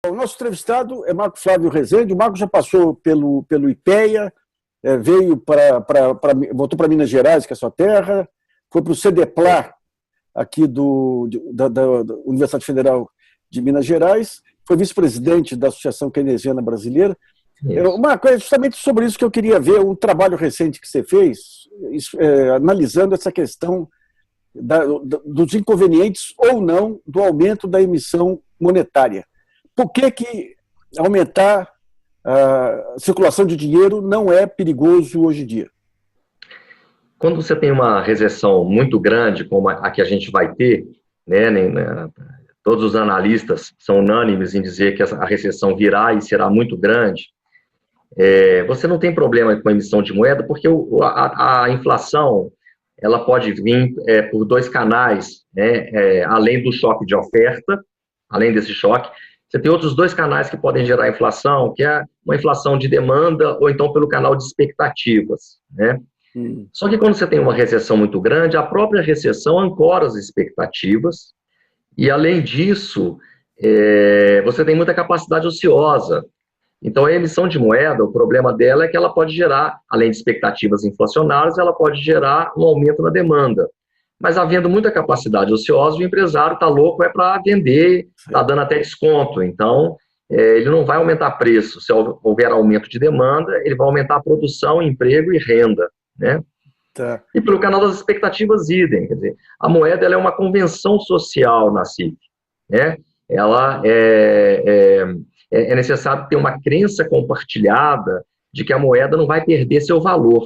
O nosso entrevistado é Marco Flávio Rezende. O Marco já passou pelo IPEA, voltou para Minas Gerais, que é a sua terra, foi para o CDPLA, aqui da Universidade Federal de Minas Gerais, foi vice-presidente da Associação Keynesiana Brasileira. Marco, é justamente sobre isso que eu queria ver, um trabalho recente que você fez, analisando essa questão dos inconvenientes ou não do aumento da emissão monetária. Por que aumentar a circulação de dinheiro não é perigoso hoje em dia? Quando você tem uma recessão muito grande, como a que a gente vai ter, né, todos os analistas são unânimes em dizer que a recessão virá e será muito grande, você não tem problema com a emissão de moeda, porque a inflação ela pode vir por dois canais, né, além do choque de oferta, além desse choque, você tem outros dois canais que podem gerar inflação, que é uma inflação de demanda ou então pelo canal de expectativas, né? Só que quando você tem uma recessão muito grande, a própria recessão ancora as expectativas e, além disso, você tem muita capacidade ociosa. Então, a emissão de moeda, o problema dela é que ela pode gerar, além de expectativas inflacionárias, ela pode gerar um aumento na demanda. Mas, havendo muita capacidade ociosa, o empresário está louco para vender, está dando até desconto. Então, ele não vai aumentar preço. Se houver aumento de demanda, ele vai aumentar a produção, emprego e renda, né? Tá. E pelo canal das expectativas, idem. Quer dizer, a moeda ela é uma convenção social na CIF, né? Ela é necessário ter uma crença compartilhada de que a moeda não vai perder seu valor.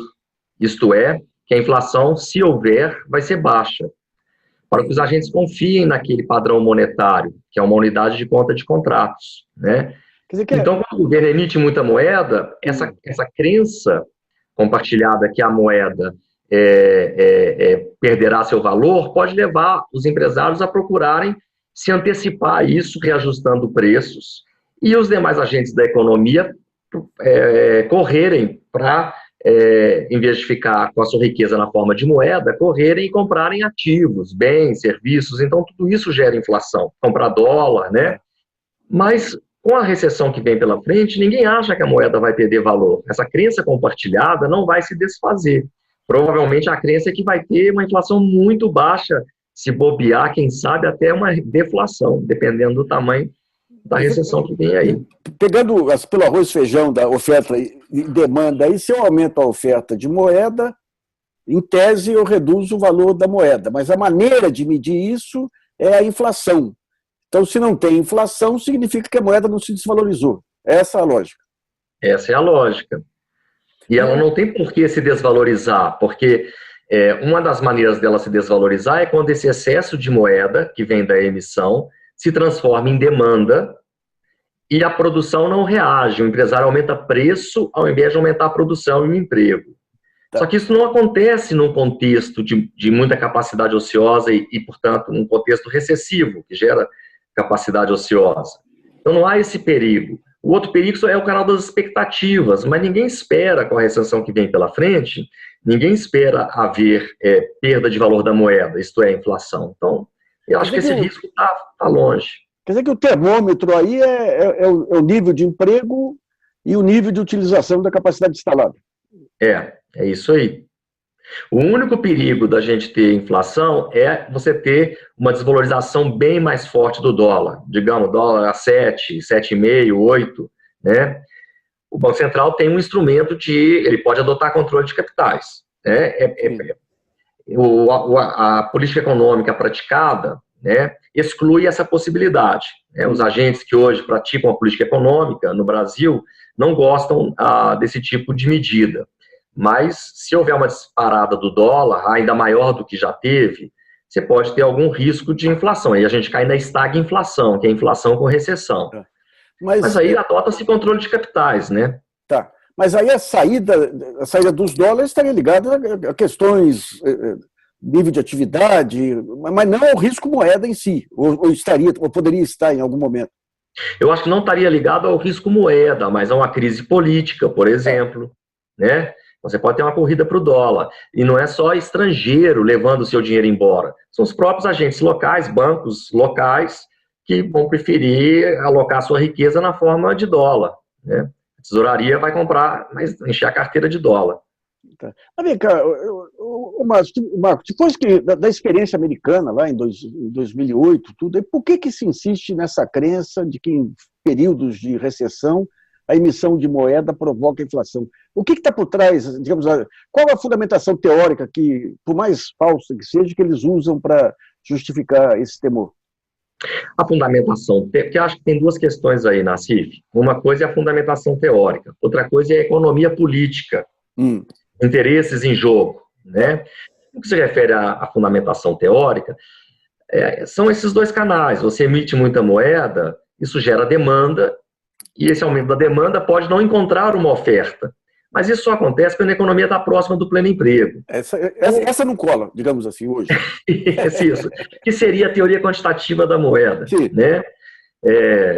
Isto é, que a inflação, se houver, vai ser baixa. Para que os agentes confiem naquele padrão monetário, que é uma unidade de conta de contratos, né? Então, quando o governo emite muita moeda, essa crença compartilhada que a moeda perderá seu valor, pode levar os empresários a procurarem se antecipar a isso, reajustando preços, e os demais agentes da economia correrem para, em vez de ficar com a sua riqueza na forma de moeda, correrem e comprarem ativos, bens, serviços. Então, tudo isso gera inflação. Comprar dólar, né? Mas, com a recessão que vem pela frente, ninguém acha que a moeda vai perder valor. Essa crença compartilhada não vai se desfazer. Provavelmente, a crença é que vai ter uma inflação muito baixa, se bobear, quem sabe, até uma deflação, dependendo do tamanho da recessão que vem aí. Pegando pelo arroz e feijão da oferta e demanda, aí, se eu aumento a oferta de moeda, em tese eu reduzo o valor da moeda, mas a maneira de medir isso é a inflação. Então, se não tem inflação, significa que a moeda não se desvalorizou. Essa é a lógica. Essa é a lógica. E ela não tem por que se desvalorizar, porque uma das maneiras dela se desvalorizar é quando esse excesso de moeda, que vem da emissão, se transforma em demanda e a produção não reage. O empresário aumenta preço ao invés de aumentar a produção e o emprego. Tá. Só que isso não acontece num contexto de muita capacidade ociosa e, portanto, num contexto recessivo, que gera capacidade ociosa. Então, não há esse perigo. O outro perigo é o canal das expectativas, mas ninguém espera, com a recessão que vem pela frente, ninguém espera haver perda de valor da moeda, isto é, inflação. Então, eu acho que esse risco está longe. Quer dizer que o termômetro aí é o nível de emprego e o nível de utilização da capacidade instalada. É isso aí. O único perigo da gente ter inflação é você ter uma desvalorização bem mais forte do dólar. Digamos, dólar a 7, 7,5, 8, né? O Banco Central tem um instrumento ele pode adotar controle de capitais, né? A política econômica praticada, né, exclui essa possibilidade, né? Os agentes que hoje praticam a política econômica no Brasil não gostam desse tipo de medida. Mas, se houver uma disparada do dólar, ainda maior do que já teve, você pode ter algum risco de inflação. Aí a gente cai na estagflação, que é inflação com recessão. Mas aí adota-se controle de capitais, né? Tá. Mas aí a saída dos dólares estaria ligada a questões, nível de atividade, mas não ao risco moeda em si, ou poderia estar em algum momento. Eu acho que não estaria ligado ao risco moeda, mas a uma crise política, por exemplo, né? Você pode ter uma corrida para o dólar. E não é só estrangeiro levando o seu dinheiro embora. São os próprios agentes locais, bancos locais, que vão preferir alocar sua riqueza na forma de dólar, né? A tesouraria vai comprar, mas encher a carteira de dólar. Tá. Mas vem cá, Marcos, depois da experiência americana, lá em 2008, tudo, por que se insiste nessa crença de que em períodos de recessão a emissão de moeda provoca inflação? O que está por trás, digamos, qual a fundamentação teórica que, por mais falsa que seja, que eles usam para justificar esse temor? A fundamentação, porque eu acho que tem duas questões aí, Nassif. Uma coisa é a fundamentação teórica, outra coisa é a economia política. Interesses em jogo, né? No que se refere à fundamentação teórica, são esses dois canais. Você emite muita moeda, isso gera demanda, e esse aumento da demanda pode não encontrar uma oferta. Mas isso só acontece quando a economia está próxima do pleno emprego. Essa não cola, digamos assim, hoje. Isso, que seria a teoria quantitativa da moeda. Sim. Né?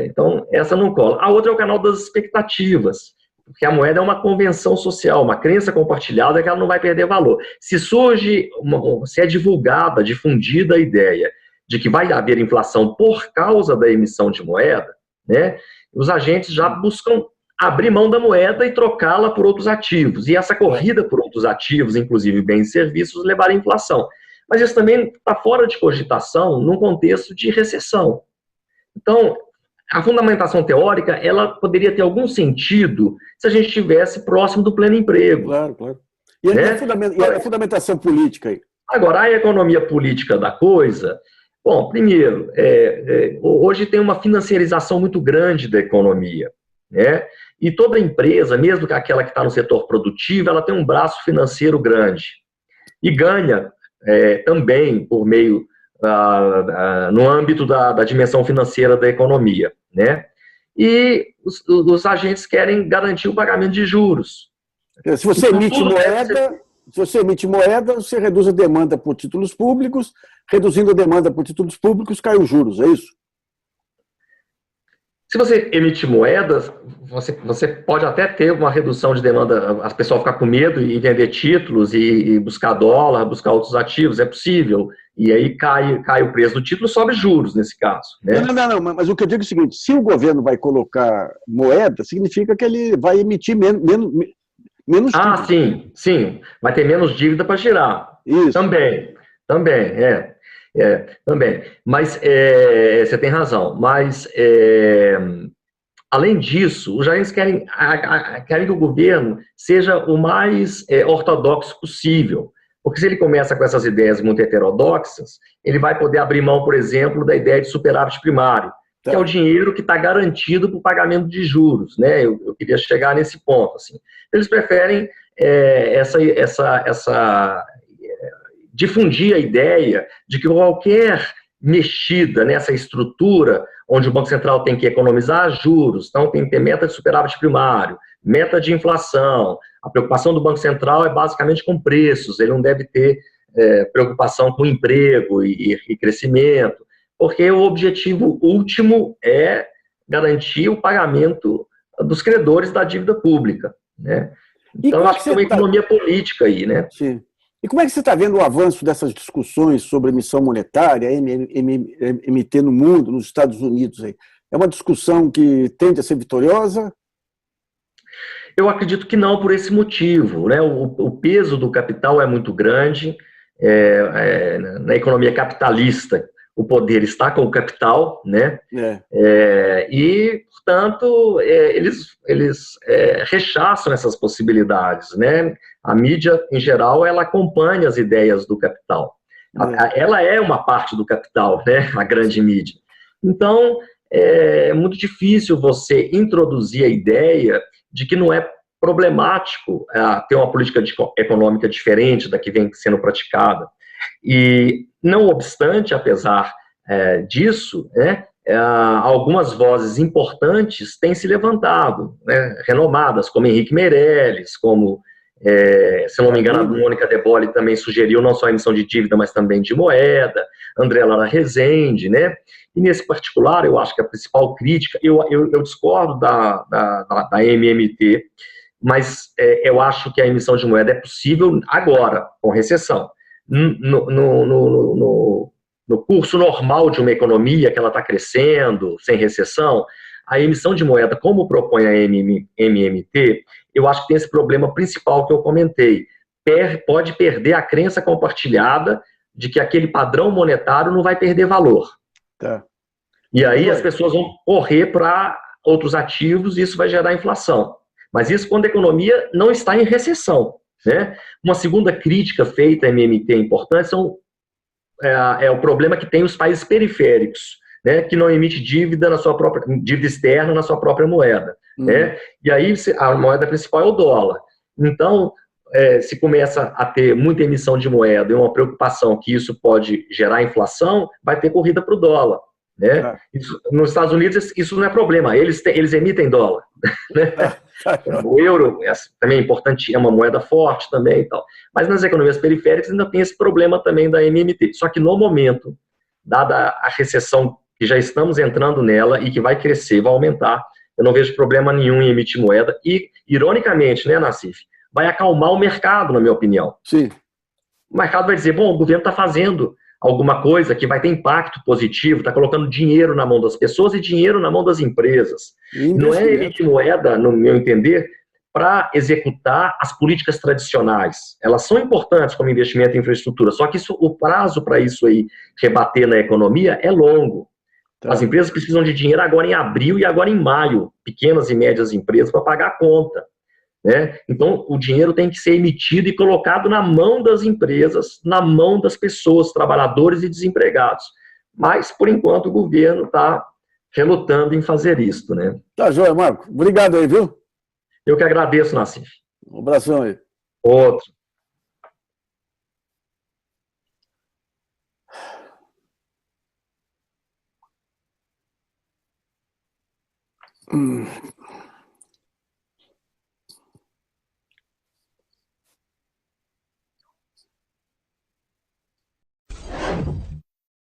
Então, essa não cola. A outra é o canal das expectativas, porque a moeda é uma convenção social, uma crença compartilhada que ela não vai perder valor. Se é divulgada, difundida a ideia de que vai haver inflação por causa da emissão de moeda, né, os agentes já buscam abrir mão da moeda e trocá-la por outros ativos. E essa corrida por outros ativos, inclusive bens e serviços, levará à inflação. Mas isso também está fora de cogitação num contexto de recessão. Então, a fundamentação teórica, ela poderia ter algum sentido se a gente estivesse próximo do pleno emprego. Claro, claro. E a fundamentação política aí? Agora, a economia política da coisa... Bom, primeiro, hoje tem uma financiarização muito grande da economia, né? E toda empresa, mesmo aquela que está no setor produtivo, ela tem um braço financeiro grande. E ganha também por meio, no âmbito da dimensão financeira da economia, né? E os agentes querem garantir o pagamento de juros. Se você emite moeda, você reduz a demanda por títulos públicos, reduzindo a demanda por títulos públicos, cai os juros, é isso? Se você emitir moedas, você pode até ter uma redução de demanda, as pessoas ficar com medo e vender títulos e buscar dólar, buscar outros ativos, é possível. E aí cai o preço do título, sobe juros nesse caso. Né? Não, mas o que eu digo é o seguinte, se o governo vai colocar moeda, significa que ele vai emitir menos dívida. Sim. Vai ter menos dívida para girar. Isso. Também. Também. Mas você tem razão. Mas, além disso, os agentes querem que o governo seja o mais ortodoxo possível. Porque se ele começa com essas ideias muito heterodoxas, ele vai poder abrir mão, por exemplo, da ideia de superávit primário, que é o dinheiro que está garantido para o pagamento de juros, né? Eu queria chegar nesse ponto. Assim. Eles preferem difundir a ideia de que qualquer mexida nessa estrutura, onde o Banco Central tem que economizar juros, então tem que ter meta de superávit primário, meta de inflação, a preocupação do Banco Central é basicamente com preços, ele não deve ter preocupação com emprego e crescimento, porque o objetivo último é garantir o pagamento dos credores da dívida pública, né? Então, acho que tem uma economia política aí, né? Sim. E como é que você está vendo o avanço dessas discussões sobre emissão monetária, MT no mundo, nos Estados Unidos? Aí? É uma discussão que tende a ser vitoriosa? Eu acredito que não, por esse motivo, né? O peso do capital é muito grande, na economia capitalista, o poder está com o capital, né? E, portanto, eles rechaçam essas possibilidades, né? A mídia, em geral, ela acompanha as ideias do capital. Ela é uma parte do capital, né? A grande mídia. Então, é muito difícil você introduzir a ideia de que não é problemático ter uma política econômica diferente da que vem sendo praticada. E, não obstante, apesar disso, né, algumas vozes importantes têm se levantado, né, renomadas, como Henrique Meirelles, como, se não me engano, a Mônica De Bolle também sugeriu não só a emissão de dívida, mas também de moeda, André Lara Rezende, né? E nesse particular, eu acho que a principal crítica, eu discordo da MMT, mas eu acho que a emissão de moeda é possível agora, com recessão. No no curso normal de uma economia que ela está crescendo, sem recessão, a emissão de moeda, como propõe a MMT, eu acho que tem esse problema principal que eu comentei. Pode perder a crença compartilhada de que aquele padrão monetário não vai perder valor. Tá. E aí as pessoas vão correr para outros ativos e isso vai gerar inflação. Mas isso quando a economia não está em recessão, né? Uma segunda crítica feita à MMT importante é o problema que tem os países periféricos, né, que não emite dívida na sua própria dívida externa na sua própria moeda, né? E aí a moeda principal é o dólar. Então, se começa a ter muita emissão de moeda e uma preocupação que isso pode gerar inflação, vai ter corrida para o dólar, né? Nos Estados Unidos isso não é problema, eles emitem dólar, né? O euro também é importante, é uma moeda forte também e tal. Mas nas economias periféricas ainda tem esse problema também da MMT. Só que no momento, dada a recessão que já estamos entrando nela e que vai crescer, vai aumentar, eu não vejo problema nenhum em emitir moeda e, ironicamente, né, Nassif, vai acalmar o mercado, na minha opinião. Sim. O mercado vai dizer, bom, o governo está fazendo alguma coisa que vai ter impacto positivo, está colocando dinheiro na mão das pessoas e dinheiro na mão das empresas. Não é emitir moeda, no meu entender, para executar as políticas tradicionais. Elas são importantes como investimento em infraestrutura, só que o prazo para isso aí rebater na economia é longo. As empresas precisam de dinheiro agora em abril e agora em maio, pequenas e médias empresas, para pagar a conta, né? Então, o dinheiro tem que ser emitido e colocado na mão das empresas, na mão das pessoas, trabalhadores e desempregados. Mas, por enquanto, o governo está relutando em fazer isso, né? Tá joia, Marco. Obrigado aí, viu? Eu que agradeço, Nassif. Um abração aí. Outro.